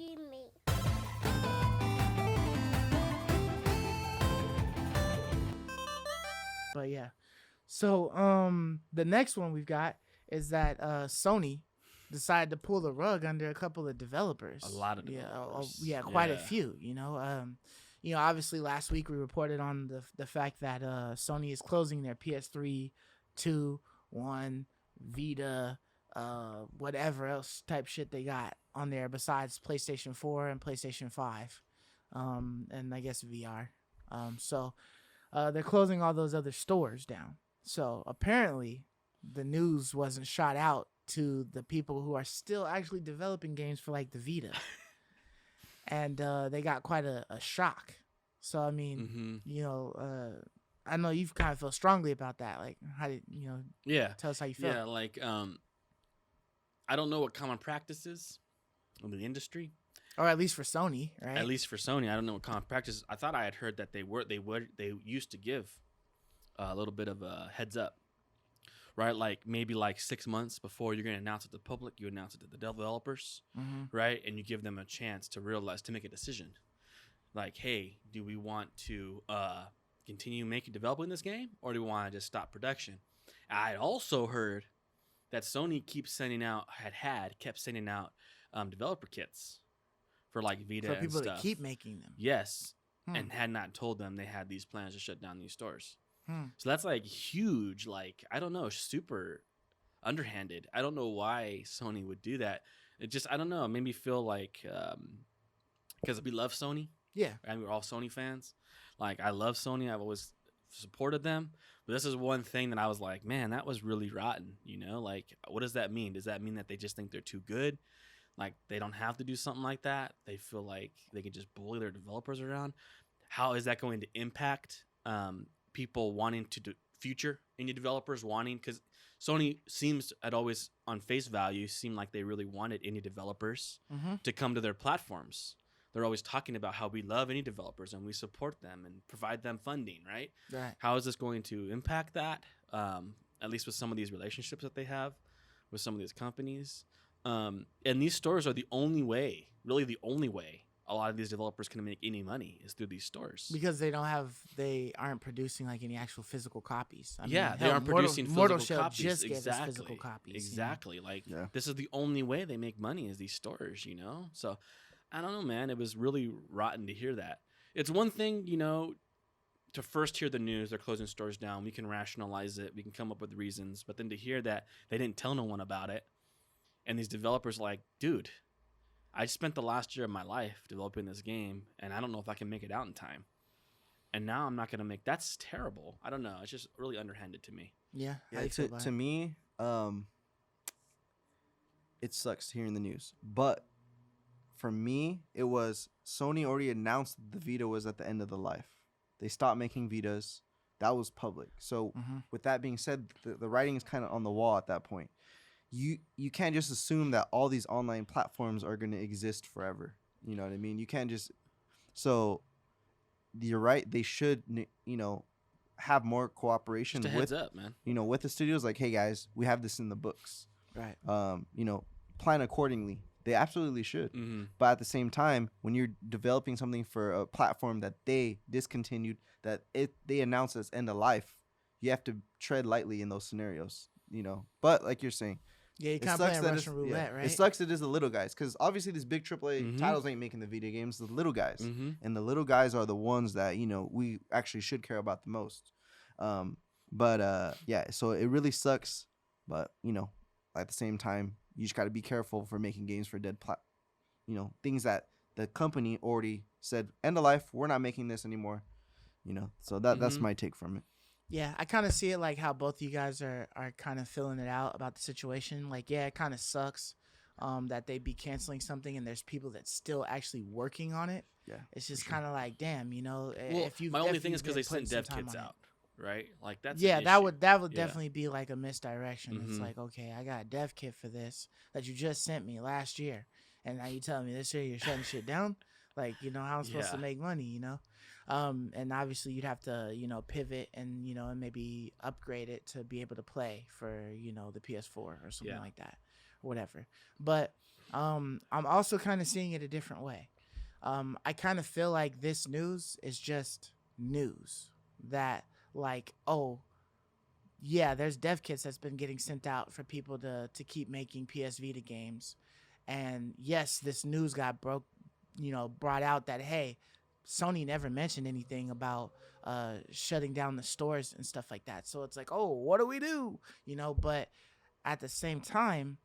making me. But yeah. So the next one we've got is that Sony decided to pull the rug under a couple of developers. A lot of Yeah, developers. yeah, quite a few. Obviously last week we reported on the fact that Sony is closing their PS3, 2, 1, Vita, whatever else type shit they got on there besides PlayStation 4 and PlayStation 5, and I guess VR. So they're closing all those other stores down. So apparently, the news wasn't shot out to the people who are still actually developing games for like the Vita, and they got quite a shock. So I mean, I know you've kind of felt strongly about that. Like, how did Yeah. Tell us how you feel. Yeah, like I don't know what common practice is in the industry. Or at least for Sony, right? At least for Sony, I don't know what common practice is. I thought I had heard that they used to give a little bit of a heads up, right? Like maybe like 6 months before you're going to announce it to the public, you announce it to the developers, right? And you give them a chance to make a decision. Like, hey, do we want to continue developing this game, or do we want to just stop production? I also heard that Sony kept sending out developer kits for like Vita for people and stuff. to keep making them. Yes, and had not told them they had these plans to shut down these stores. Hmm. So that's like huge. Like, I don't know, super underhanded. I don't know why Sony would do that. It just, I don't know. It made me feel like because we love Sony. Yeah, and we're all Sony fans. Like, I love Sony. I've always supported them. But this is one thing that I was like, man, that was really rotten. Like, what does that mean? Does that mean that they just think they're too good? Like, they don't have to do something like that? They feel like they can just bully their developers around? How is that going to impact people wanting to do future indie developers wanting? Because Sony seems at always, on face value, seemed like they really wanted indie developers to come to their platforms. They're always talking about how we love indie developers and we support them and provide them funding, right? Right. How is this going to impact that? At least with some of these relationships that they have with some of these companies. And these stores are the only way, really the only way, a lot of these developers can make any money is through these stores. Because they aren't producing like any actual physical copies. They aren't producing physical copies. Just gave us physical copies. Exactly. Like, this is the only way they make money is these stores, So, I don't know, man. It was really rotten to hear that. It's one thing, to first hear the news, they're closing stores down. We can rationalize it. We can come up with reasons. But then to hear that they didn't tell no one about it, and these developers are like, dude, I spent the last year of my life developing this game, and I don't know if I can make it out in time. And now I'm not going to make... That's terrible. I don't know. It's just really underhanded to me. Yeah. To me, it sucks hearing the news. But for me, it was Sony already announced the Vita was at the end of the life. They stopped making Vitas. That was public. So with that being said, the writing is kind of on the wall at that point. You can't just assume that all these online platforms are going to exist forever. You know what I mean? You can't just... So you're right. They should, have more cooperation just a heads up, man. With the studios. Like, hey, guys, we have this in the books. Right. Plan accordingly. They absolutely should. But at the same time, when you're developing something for a platform that they discontinued, they announced as end of life, you have to tread lightly in those scenarios, But like you're saying, yeah, you kind of playing Russian roulette, right? It sucks that it's the little guys, because obviously these big AAA titles ain't making the video games. The little guys, and the little guys are the ones that we actually should care about the most. So it really sucks. But at the same time, you just got to be careful for making games for dead things that the company already said end of life. We're not making this anymore. So that's my take from it. Yeah, I kind of see it like how both of you guys are kind of filling it out about the situation. Like, yeah, it kind of sucks that they be canceling something and there's people that's still actually working on it. Yeah, it's just kind of like, damn, if you... My only thing is because they sent dev kits out, right? Like, that's that would definitely be like a misdirection. It's like, okay, I got a dev kit for this that you just sent me last year, and now you telling me this year you're shutting shit down? Like, how I'm supposed to make money, and obviously you'd have to, pivot and, and maybe upgrade it to be able to play for, the PS4 or something like that. whatever. But I'm also kind of seeing it a different way. I kind of feel like this news is just news that, like, oh, yeah, there's dev kits that's been getting sent out for people to keep making PS Vita games. And yes, this news got brought out that, hey, Sony never mentioned anything about shutting down the stores and stuff like that. So it's like, oh, what do we do? But at the same time,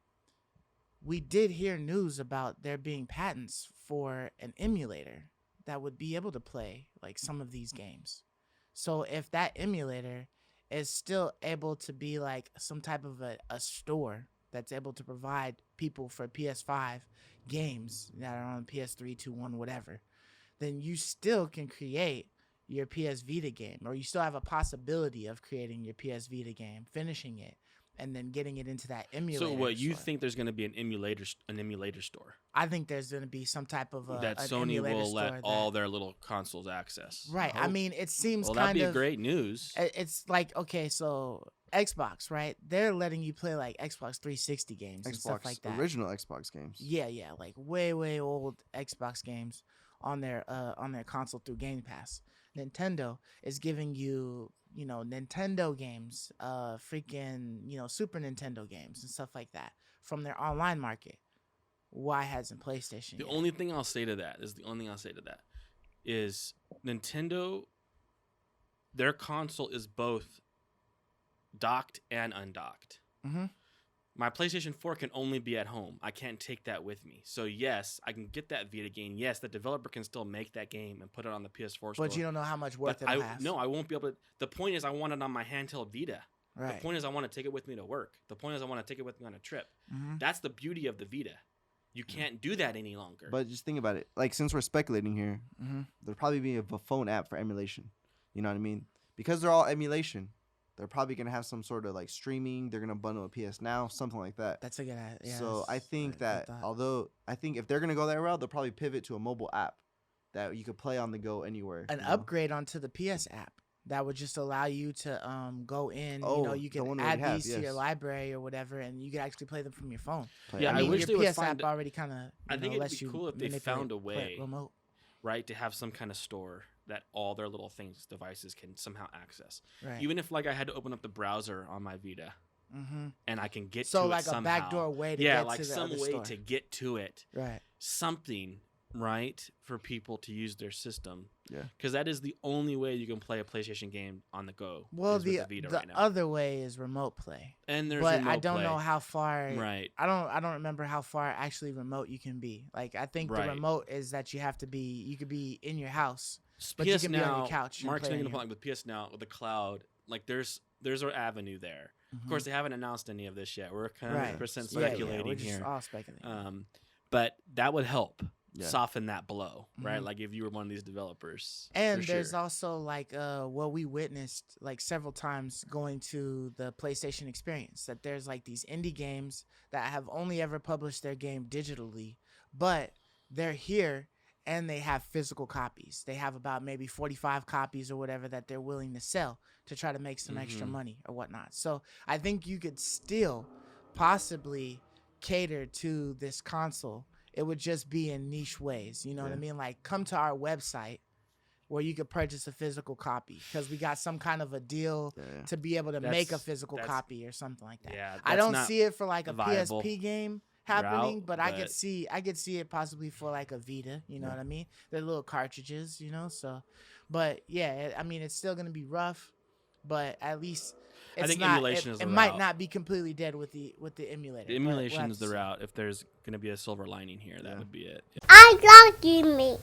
we did hear news about there being patents for an emulator that would be able to play like some of these games. So if that emulator is still able to be like some type of a store that's able to provide people for PS5 games that are on PS3, 2, 1, whatever, then you still can create your PS Vita game, or you still have a possibility of creating your PS Vita game, finishing it, and then getting it into that emulator. So what you store. think there's going to be an emulator store? I think there's going to be some type of that Sony will let all their little consoles access. Right. I mean, it seems well, kind of that'd be great news. It's like, okay, so Xbox, right? They're letting you play like Xbox 360 games and stuff like that. Original Xbox games. Yeah, like way old Xbox games on their console through Game Pass. Nintendo is giving you, Nintendo games, freaking, Super Nintendo games and stuff like that from their online market. Why hasn't PlayStation? The only thing I'll say to that is Nintendo, their console is both docked and undocked. Mm-hmm. My PlayStation 4 can only be at home. I can't take that with me. So yes, I can get that Vita game. Yes, the developer can still make that game and put it on the PS4 store. But you don't know how much worth it'll have. No, I won't be able to. The point is I want it on my handheld Vita. Right. The point is I want to take it with me to work. The point is I want to take it with me on a trip. Mm-hmm. That's the beauty of the Vita. You can't do that any longer. But just think about it. Like, since we're speculating here, mm-hmm. there'll probably be a phone app for emulation. You know what I mean? Because they're all emulation. They're probably going to have some sort of like streaming. They're going to bundle a PS Now, something like that. That's a good idea. Yeah, so I think that I think if they're going to go that route, they'll probably pivot to a mobile app that you could play on the go anywhere. An upgrade onto the PS app that would just allow you to go in. You can add these to your library or whatever, and you can actually play them from your phone. I wish your they PS would app already kind of. I think it'd be cool if they found a way, remote, right, to have some kind of store that all their little devices can somehow access. Right. Even if like I had to open up the browser on my Vita, mm-hmm. and I can get to it like somehow. a backdoor way to get to the some other way store. to get to it. Right. Something, right, for people to use their system. Yeah. Because that is the only way you can play a PlayStation game on the go. Well, the Vita right now. Other way is remote play. And there's but remote I don't play. know how far. Right. I don't remember how far actually remote you can be. Like I think the remote is that you could be in your house. But you can be on your couch. Mark's making a point with PS Now with the cloud. Like there's an avenue there. Mm-hmm. Of course, they haven't announced any of this yet. We're 100% speculating we're just here. all speculating. But that would help soften that blow, right? Mm-hmm. Like if you were one of these developers. And there's also like what we witnessed like several times going to the PlayStation experience, that there's like these indie games that have only ever published their game digitally, but they're here. And they have physical copies. They have about maybe 45 copies or whatever that they're willing to sell to try to make some extra money or whatnot. So I think you could still possibly cater to this console. It would just be in niche ways. You know what I mean? Like come to our website where you could purchase a physical copy because we got some kind of a deal to be able to make a physical copy or something like that. Yeah, I don't see it for like a viable PSP game happening, but I could see it possibly for like a Vita, you know what I mean? They're little cartridges, so, but yeah, I mean, it's still going to be rough, but at least I think emulation is the route. It might not be completely dead with the emulator. The emulation is the route. If there's going to be a silver lining here, that would be it. I love you, me.